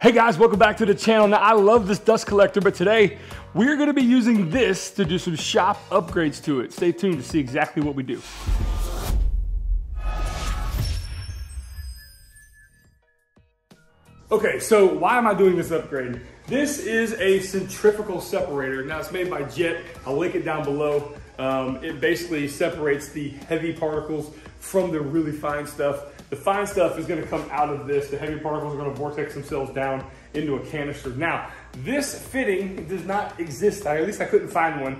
Hey guys, welcome back to the channel. Now I love this dust collector, but today we're gonna be using this to do some shop upgrades to it. Stay tuned to see exactly what we do. Okay, so why am I doing this upgrade? This is a centrifugal separator. Now it's made by Jet. I'll link it down below. It basically separates the heavy particles from the really fine stuff. The fine stuff is gonna come out of this. The heavy particles are gonna vortex themselves down into a canister. Now, this fitting does not exist. At least I couldn't find one.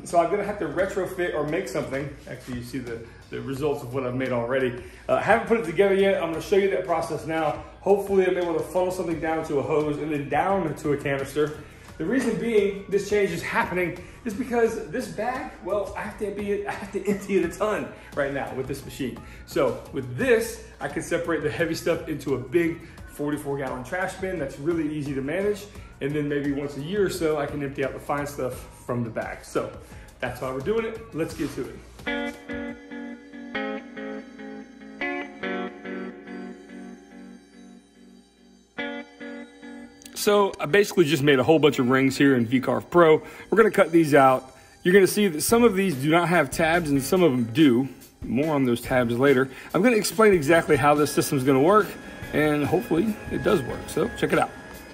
So I'm gonna have to retrofit or make something. Actually, you see the results of what I've made already. I haven't put it together yet. I'm gonna show you that process now. Hopefully I'm able to funnel something down to a hose and then down to a canister. The reason being this change is happening is because this bag, well, I have to empty it a ton right now with this machine. So with this, I can separate the heavy stuff into a big 44-gallon trash bin that's really easy to manage. And then maybe once a year or so, I can empty out the fine stuff from the bag. So that's why we're doing it. Let's get to it. So I basically just made a whole bunch of rings here in VCarve Pro. We're gonna cut these out. You're gonna see that some of these do not have tabs and some of them do. More on those tabs later. I'm gonna explain exactly how this system's gonna work, and hopefully it does work, so check it out.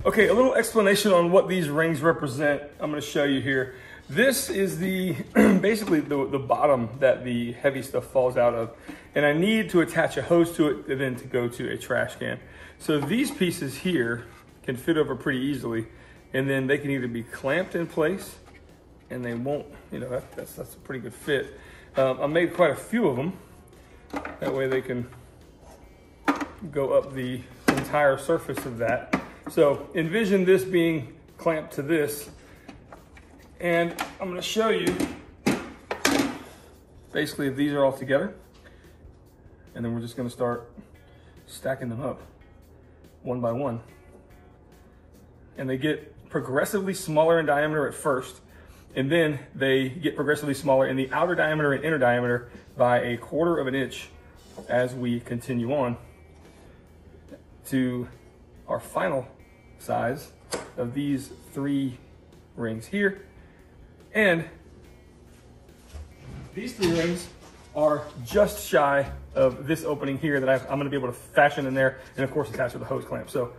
Okay, a little explanation on what these rings represent. I'm gonna show you here. This is the basically the bottom that the heavy stuff falls out of, and I need to attach a hose to it and then to go to a trash can. So these pieces here can fit over pretty easily, and then they can either be clamped in place, and they won't, you know, that's a pretty good fit. I made quite a few of them. That way they can go up the entire surface of that. So envision this being clamped to this, and I'm gonna show you, basically these are all together, and then we're just gonna start stacking them up one by one. And they get progressively smaller in diameter at first, and then they get progressively smaller in the outer diameter and inner diameter by 1/4 of an inch as we continue on to our final size of these 3 rings here. And these 3 rings are just shy of this opening here that I'm gonna be able to fashion in there, and of course attach with a hose clamp. So.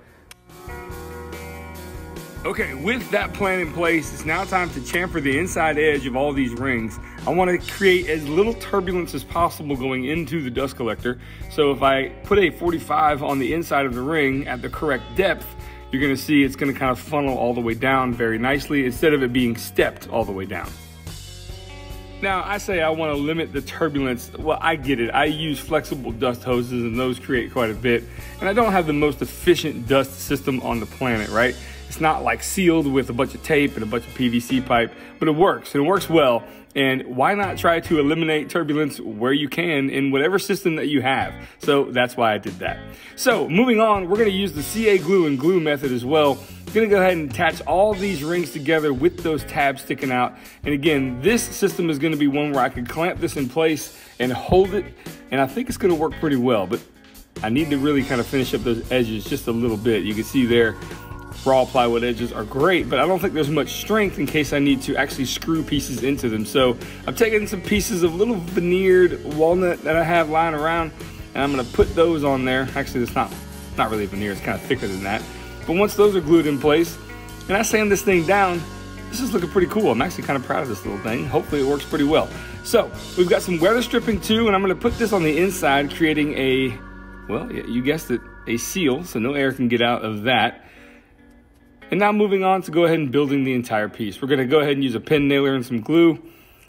Okay, with that plan in place, it's now time to chamfer the inside edge of all these rings. I want to create as little turbulence as possible going into the dust collector. So if I put a 45 on the inside of the ring at the correct depth, you're going to see it's going to kind of funnel all the way down very nicely instead of it being stepped all the way down. Now, I say I want to limit the turbulence. Well, I get it. I use flexible dust hoses and those create quite a bit. And I don't have the most efficient dust system on the planet, right? It's not like sealed with a bunch of tape and a bunch of PVC pipe, but it works, and it works well. And why not try to eliminate turbulence where you can in whatever system that you have? So that's why I did that. So moving on, we're gonna use the CA glue and glue method as well. I'm gonna go ahead and attach all these rings together with those tabs sticking out. And again, this system is gonna be one where I can clamp this in place and hold it, and I think it's gonna work pretty well, but I need to really kind of finish up those edges just a little bit. You can see there, raw plywood edges are great, but I don't think there's much strength in case I need to actually screw pieces into them. So I'm taking some pieces of little veneered walnut that I have lying around, and I'm gonna put those on there. Actually, it's not really veneer, it's kind of thicker than that. But once those are glued in place, and I sand this thing down, this is looking pretty cool. I'm actually kind of proud of this little thing. Hopefully it works pretty well. So we've got some weather stripping too, and I'm gonna put this on the inside, creating a, well, you guessed it, a seal, so no air can get out of that. And now moving on to go ahead and building the entire piece. We're gonna go ahead and use a pin nailer and some glue,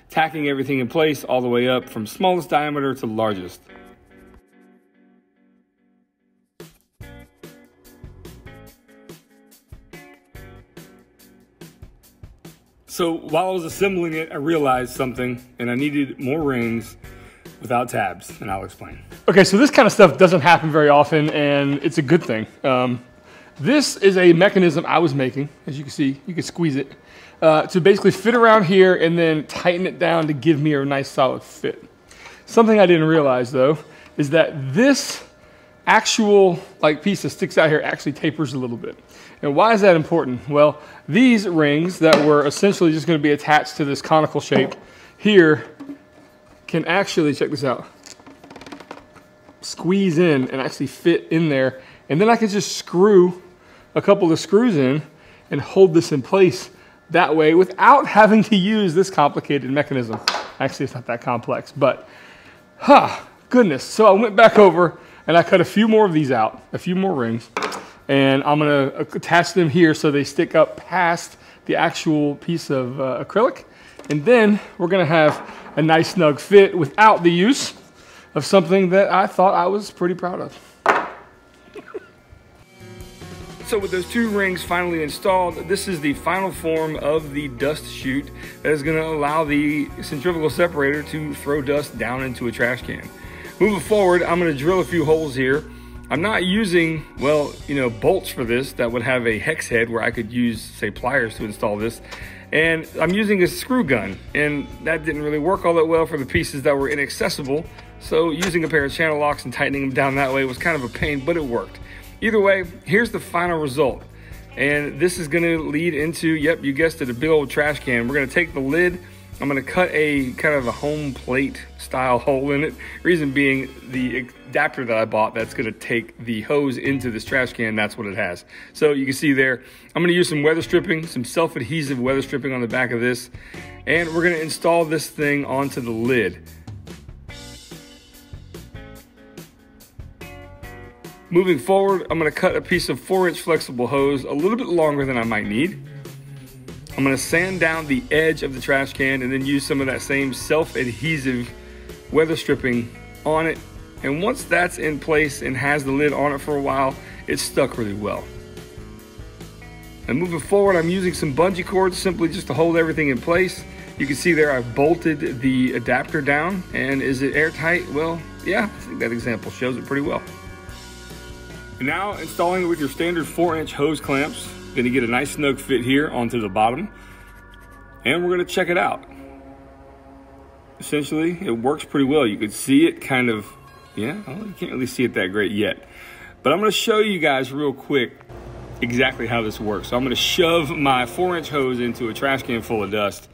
tacking everything in place all the way up from smallest diameter to largest. So while I was assembling it, I realized something, and I needed more rings without tabs, and I'll explain. Okay, so this kind of stuff doesn't happen very often, and it's a good thing. This is a mechanism I was making. As you can see, you can squeeze it to basically fit around here and then tighten it down to give me a nice solid fit. Something I didn't realize though is that this actual like piece that sticks out here actually tapers a little bit. And why is that important? Well, these rings that were essentially just going to be attached to this conical shape here can actually, check this out, squeeze in and actually fit in there. And then I can just screw a couple of screws in and hold this in place that way without having to use this complicated mechanism. Actually, it's not that complex, but goodness. So I went back over and I cut a few more of these out, a few more rings, and I'm gonna attach them here so they stick up past the actual piece of acrylic. And then we're gonna have a nice snug fit without the use of something that I thought I was pretty proud of. So with those two rings finally installed, this is the final form of the dust chute that is going to allow the centrifugal separator to throw dust down into a trash can. Moving forward, I'm going to drill a few holes here. I'm not using, well, bolts for this that would have a hex head where I could use, say, pliers to install this. And I'm using a screw gun, and that didn't really work all that well for the pieces that were inaccessible. So using a pair of channel locks and tightening them down that way was kind of a pain, but it worked. Either way, here's the final result. And this is gonna lead into, yep, you guessed it, a big old trash can. We're gonna take the lid, I'm gonna cut a kind of a home plate style hole in it. Reason being, the adapter that I bought that's gonna take the hose into this trash can, that's what it has. So you can see there, I'm gonna use some weather stripping, some self-adhesive weather stripping on the back of this, and we're gonna install this thing onto the lid. Moving forward, I'm gonna cut a piece of 4-inch flexible hose, a little bit longer than I might need. I'm gonna sand down the edge of the trash can and then use some of that same self-adhesive weather stripping on it. And once that's in place and has the lid on it for a while, it's stuck really well. And moving forward, I'm using some bungee cords simply just to hold everything in place. You can see there I've bolted the adapter down, and is it airtight? Well, yeah, I think that example shows it pretty well. And now installing it with your standard 4-inch hose clamps. Gonna get a nice snug fit here onto the bottom. And we're gonna check it out. Essentially, it works pretty well. You could see it kind of, yeah, well, you can't really see it that great yet. But I'm gonna show you guys real quick exactly how this works. So I'm gonna shove my 4-inch hose into a trash can full of dust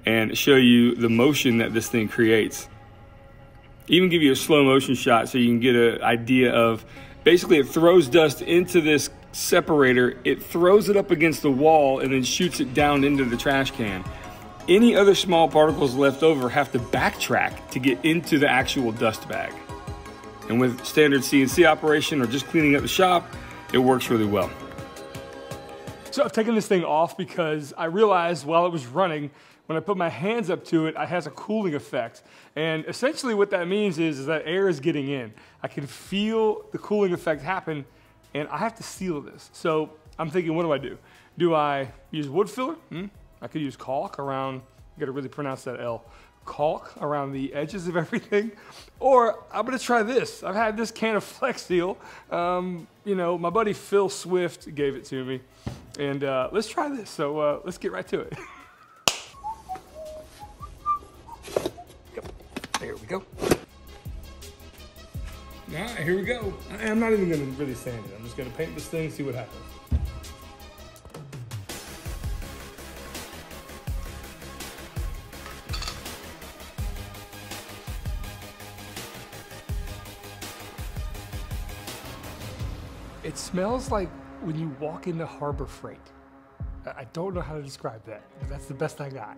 and show you the motion that this thing creates. Even give you a slow motion shot so you can get an idea of, basically it throws dust into this separator, it throws it up against the wall and then shoots it down into the trash can. Any other small particles left over have to backtrack to get into the actual dust bag. And with standard CNC operation or just cleaning up the shop, it works really well. So I've taken this thing off because I realized while it was running, when I put my hands up to it, it has a cooling effect. And essentially what that means is that air is getting in. I can feel the cooling effect happen, and I have to seal this. So I'm thinking, what do? Do I use wood filler? I could use caulk around, you gotta really pronounce that L, caulk around the edges of everything. Or I'm gonna try this. I've had this can of Flex Seal. My buddy Phil Swift gave it to me. And let's try this. So let's get right to it. There we go. All right, here we go. I'm not even gonna really sand it. I'm just gonna paint this thing, see what happens. It smells like when you walk into Harbor Freight. I don't know how to describe that. That's the best I got.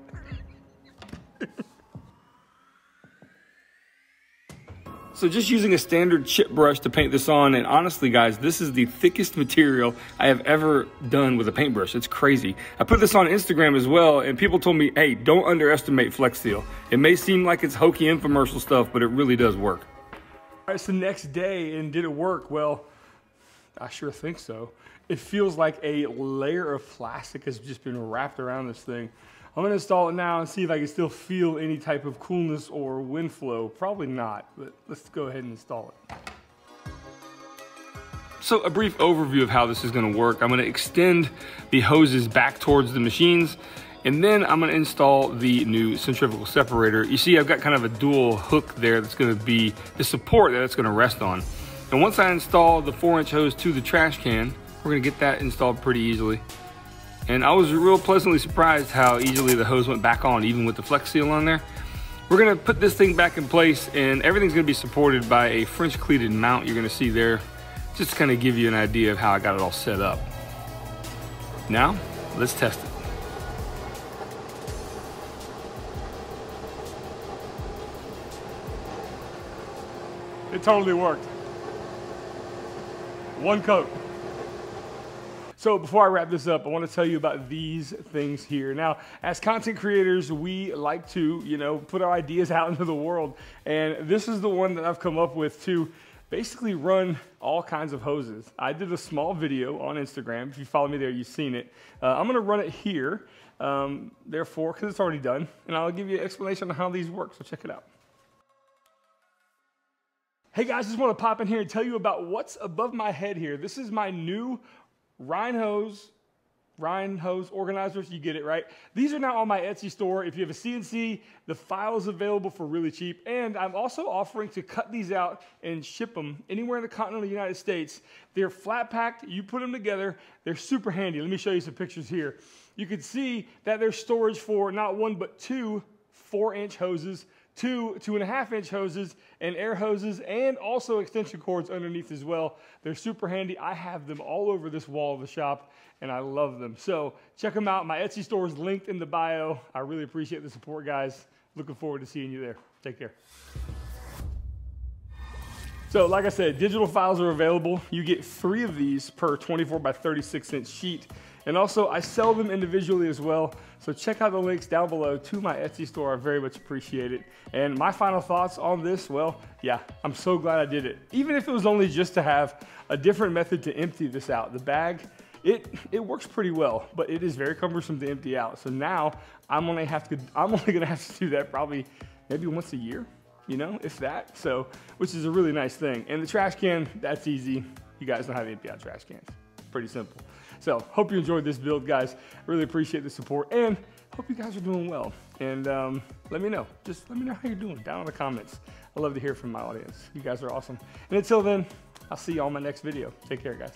So just using a standard chip brush to paint this on, and honestly guys, this is the thickest material I have ever done with a paintbrush. It's crazy. I put this on Instagram as well, and people told me, hey, don't underestimate Flex Seal. It may seem like it's hokey infomercial stuff, but it really does work. All right, it's the next day, and did it work? Well, I sure think so. It feels like a layer of plastic has just been wrapped around this thing. I'm gonna install it now and see if I can still feel any type of coolness or wind flow. Probably not, but let's go ahead and install it. So a brief overview of how this is gonna work. I'm gonna extend the hoses back towards the machines, and then I'm gonna install the new centrifugal separator. You see, I've got kind of a dual hook there that's gonna be the support that it's gonna rest on. And once I install the 4-inch hose to the trash can, we're gonna get that installed pretty easily. And I was real pleasantly surprised how easily the hose went back on, even with the Flex Seal on there. We're gonna put this thing back in place, and everything's gonna be supported by a French cleated mount you're gonna see there, just to kind of give you an idea of how I got it all set up. Now, let's test it. It totally worked. One coat. So before I wrap this up, I want to tell you about these things here. Now, as content creators, we like to, put our ideas out into the world. And this is the one that I've come up with to basically run all kinds of hoses. I did a small video on Instagram. If you follow me there, you've seen it. I'm going to run it here, therefore, because it's already done. And I'll give you an explanation on how these work, so check it out. Hey guys, just want to pop in here and tell you about what's above my head here. This is my new Rhine hose organizers. You get it, right? These are now on my Etsy store. If you have a CNC, the file is available for really cheap. And I'm also offering to cut these out and ship them anywhere in the continental United States. They're flat packed. You put them together. They're super handy. Let me show you some pictures here. You can see that there's storage for not one, but two 4-inch hoses, two 2.5-inch hoses, and air hoses, and also extension cords underneath as well. They're super handy. I have them all over this wall of the shop, and I love them. So check them out. My Etsy store is linked in the bio. I really appreciate the support, guys. Looking forward to seeing you there. Take care. So like I said, digital files are available. You get 3 of these per 24 by 36-inch sheet. And also, I sell them individually as well. So check out the links down below to my Etsy store. I very much appreciate it. And my final thoughts on this, well, yeah, I'm so glad I did it. Even if it was only just to have a different method to empty this out. The bag, it works pretty well, but it is very cumbersome to empty out. So now I'm only gonna have to do that probably maybe once a year, if that. So, which is a really nice thing. And the trash can, that's easy. You guys know how to empty out trash cans. Pretty simple. So, hope you enjoyed this build, guys. Really appreciate the support, and hope you guys are doing well. And let me know. Just let me know how you're doing down in the comments. I love to hear from my audience. You guys are awesome. And until then, I'll see you on my next video. Take care, guys.